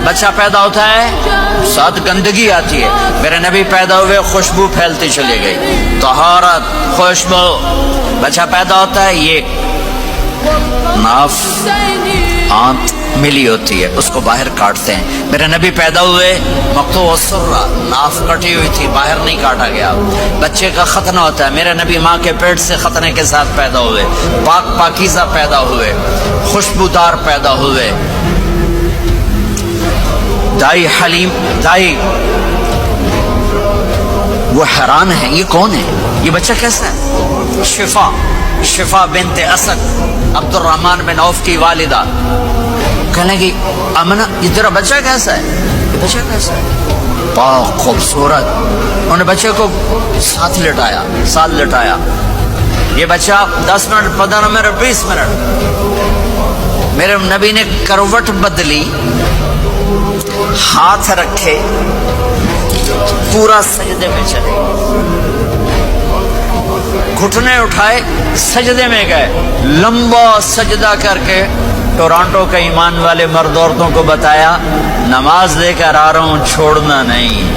بچہ پیدا ہوتا ہے ساتھ گندگی آتی ہے. میرے نبی پیدا ہوئے خوشبو پھیلتی چلی گئی, طہارت, خوشبو. بچہ پیدا ہوتا ہے, یہ ناف آنت ملی ہوتی ہے, اس کو باہر کاٹتے ہیں. میرے نبی پیدا ہوئے مقطوع السرہ, ناف کٹی ہوئی تھی, باہر نہیں کاٹا گیا. بچے کا ختنہ ہوتا ہے. میرے نبی ماں کے پیٹ سے ختنے کے ساتھ پیدا ہوئے, پاک پاکیزہ پیدا ہوئے, خوشبودار پیدا ہوئے. دائی حلیم, دائی وہ حیران ہے, یہ کون ہے, یہ بچہ کیسا ہے؟ شفا بنت اسد, عبد الرحمن بن عوف کی والدہ. کہنے لگی امنہ یہ تیرا بچہ کیسا ہے, یہ بچہ کیسا ہے؟ پاک خوبصورت. انہوں نے بچے کو ساتھ لٹایا. یہ بچہ 10 منٹ 15 منٹ 20 منٹ. میرے نبی نے کروٹ بدلی, ہاتھ رکھے, پورا سجدے میں چلے, گھٹنے اٹھائے, سجدے میں گئے. لمبا سجدہ کر کے ٹورانٹو کے ایمان والے مرد عورتوں کو بتایا, نماز لے کر آ رہا ہوں, چھوڑنا نہیں.